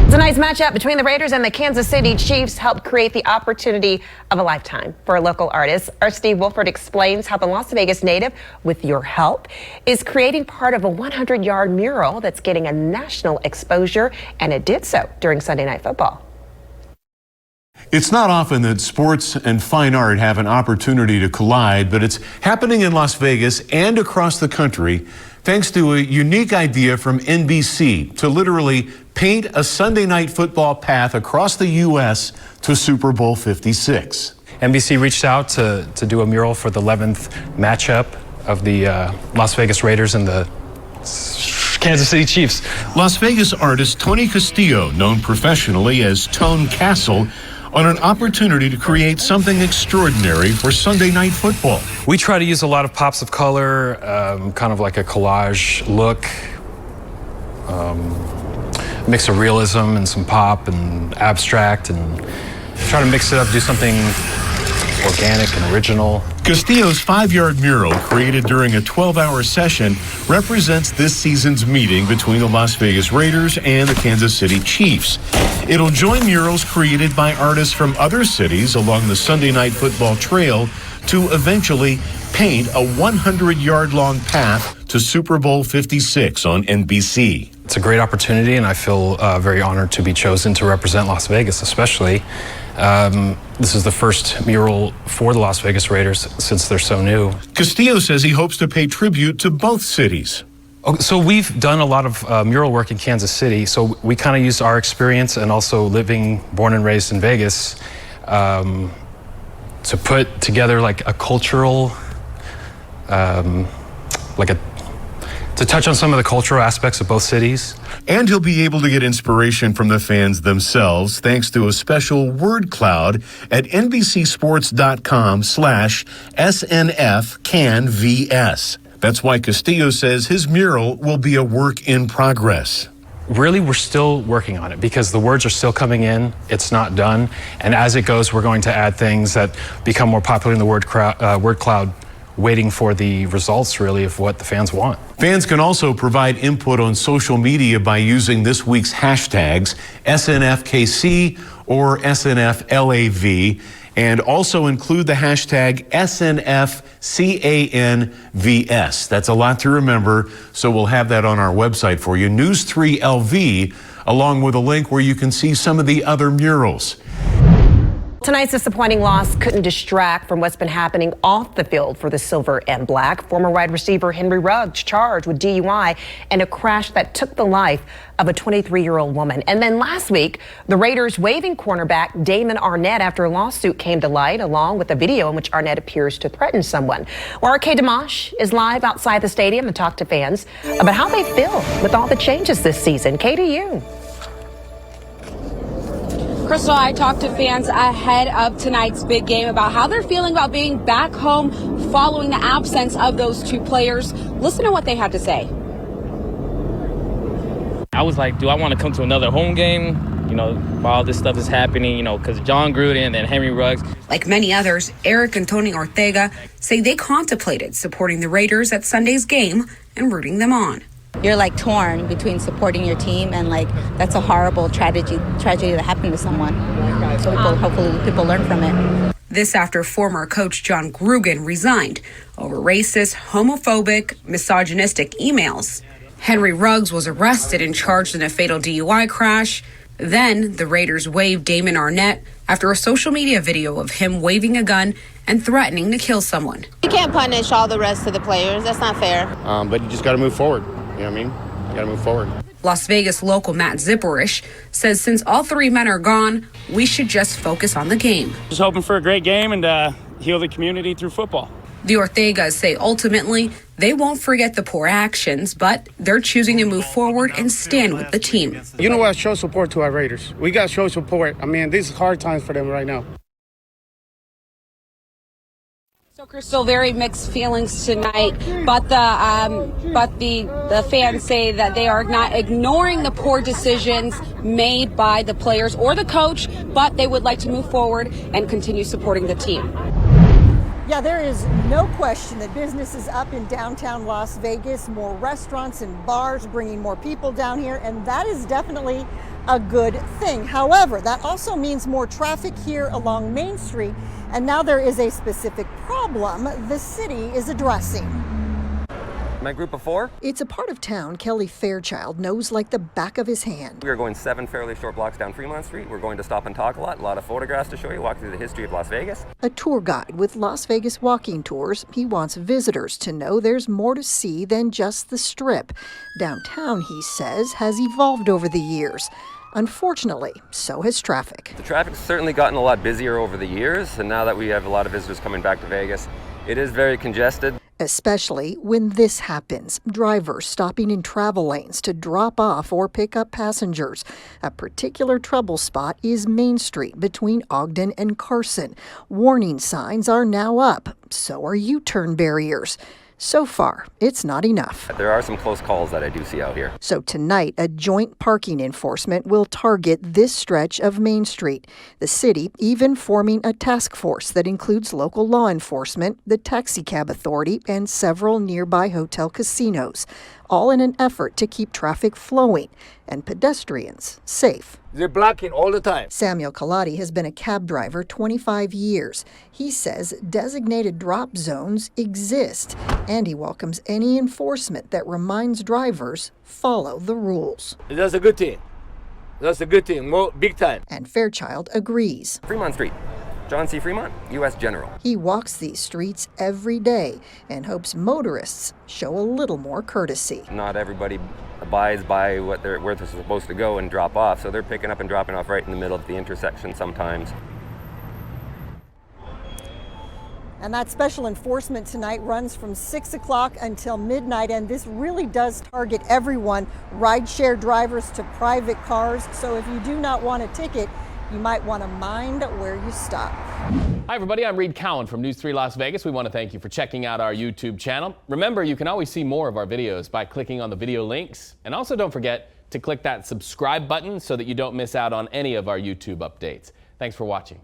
Tonight's matchup between the Raiders and the Kansas City Chiefs helped create the opportunity of a lifetime for a local artist. Our Steve Wolford explains how the Las Vegas native, with your help, is creating part of a 100-yard mural that's getting a national exposure, and it did so during Sunday Night Football. It's not often that sports and fine art have an opportunity to collide, but it's happening in Las Vegas and across the country thanks to a unique idea from NBC to literally paint a Sunday Night Football path across the U.S. to Super Bowl 56. NBC reached out to do a mural for the 11th matchup of the Las Vegas Raiders and the Kansas City Chiefs. Las Vegas artist Tony Castillo, known professionally as Tone Castle, on an opportunity to create something extraordinary for Sunday Night Football. We try to use a lot of pops of color, kind of like a collage look, mix of realism and some pop and abstract, and try to mix it up, do something organic and original. Castillo's 5-yard mural, created during a 12-hour session, represents this season's meeting between the Las Vegas Raiders and the Kansas City Chiefs. It'll join murals created by artists from other cities along the Sunday Night Football trail to eventually paint a 100-yard long path to Super Bowl 56 on NBC. It's a great opportunity, and I feel very honored to be chosen to represent Las Vegas, especially. This is the first mural for the Las Vegas Raiders since they're so new. Castillo says he hopes to pay tribute to both cities. So we've done a lot of mural work in Kansas City, so we kind of used our experience and also born and raised in Vegas, to put together like a cultural, to touch on some of the cultural aspects of both cities. And he'll be able to get inspiration from the fans themselves thanks to a special word cloud at NBCSports.com/SNFCanVS. That's why Castillo says his mural will be a work in progress. Really, we're still working on it because the words are still coming in. It's not done. And as it goes, we're going to add things that become more popular in the word cloud, waiting for the results, really, of what the fans want. Fans can also provide input on social media by using this week's hashtags SNFKC or SNFLAV, and also include the hashtag SNFCANVS. That's a lot to remember, so we'll have that on our website for you, News 3 LV, along with a link where you can see some of the other murals. Tonight's disappointing loss couldn't distract from what's been happening off the field for the Silver and Black. Former wide receiver Henry Ruggs charged with DUI in a crash that took the life of a 23-year-old woman. And then last week, the Raiders waiving cornerback Damon Arnett after a lawsuit came to light, along with a video in which Arnett appears to threaten someone. Well, RK Dimash is live outside the stadium to talk to fans about how they feel with all the changes this season. KDU. Crystal, I talked to fans ahead of tonight's big game about how they're feeling about being back home following the absence of those two players. Listen to what they had to say. I was like, do I want to come to another home game? You know, while all this stuff is happening, you know, because John Gruden and Henry Ruggs. Like many others, Eric and Tony Ortega say they contemplated supporting the Raiders at Sunday's game and rooting them on. You're like torn between supporting your team and like that's a horrible tragedy that happened to someone. So hopefully people learn from it. This after former coach John Gruden resigned over racist, homophobic, misogynistic emails. Henry Ruggs was arrested and charged in a fatal DUI crash. Then the Raiders waived Damon Arnett after a social media video of him waving a gun and threatening to kill someone. You can't punish all the rest of the players. That's not fair. But you just got to move forward. You know what I mean? You got to move forward. Las Vegas local Matt Zipperish says since all three men are gone, we should just focus on the game. Just hoping for a great game and heal the community through football. The Ortegas say ultimately they won't forget the poor actions, but they're choosing to move forward and stand with the team. You know what? Show support to our Raiders. We got to show support. I mean, these are hard times for them right now. So, Crystal, very mixed feelings tonight, but the fans say that they are not ignoring the poor decisions made by the players or the coach, but they would like to move forward and continue supporting the team. Yeah, there is no question that business is up in downtown Las Vegas, more restaurants and bars bringing more people down here, and that is definitely a good thing. However, that also means more traffic here along Main Street, and now there is a specific problem the city is addressing. My group of 4. It's a part of town Kelly Fairchild knows like the back of his hand. We are going 7 fairly short blocks down Fremont Street. We're going to stop and talk a lot of photographs to show you, walk through the history of Las Vegas. A tour guide with Las Vegas walking tours, he wants visitors to know there's more to see than just the Strip. Downtown, he says, has evolved over the years. Unfortunately, so has traffic. The traffic's certainly gotten a lot busier over the years, and now that we have a lot of visitors coming back to Vegas, it is very congested. Especially when this happens, drivers stopping in travel lanes to drop off or pick up passengers. A particular trouble spot is Main Street between Ogden and Carson. Warning signs are now up, so are U-turn barriers. So far, it's not enough. There are some close calls that I do see out here. So tonight, a joint parking enforcement will target this stretch of Main Street. The city even forming a task force that includes local law enforcement, the taxi cab authority, and several nearby hotel casinos, all in an effort to keep traffic flowing and pedestrians safe. They're blocking all the time. Samuel Kaladi has been a cab driver 25 years. He says designated drop zones exist, and he welcomes any enforcement that reminds drivers follow the rules. That's a good thing. That's a good thing, big time. And Fairchild agrees. Fremont Street. John C. Fremont, U.S. General. He walks these streets every day and hopes motorists show a little more courtesy. Not everybody abides by where they're supposed to go and drop off, so they're picking up and dropping off right in the middle of the intersection sometimes. And that special enforcement tonight runs from 6 o'clock until midnight, and this really does target everyone, rideshare drivers to private cars. So if you do not want a ticket, you might want to mind where you stop. Hi everybody, I'm Reed Cowan from News 3 Las Vegas. We want to thank you for checking out our YouTube channel. Remember, you can always see more of our videos by clicking on the video links. And also don't forget to click that subscribe button so that you don't miss out on any of our YouTube updates. Thanks for watching.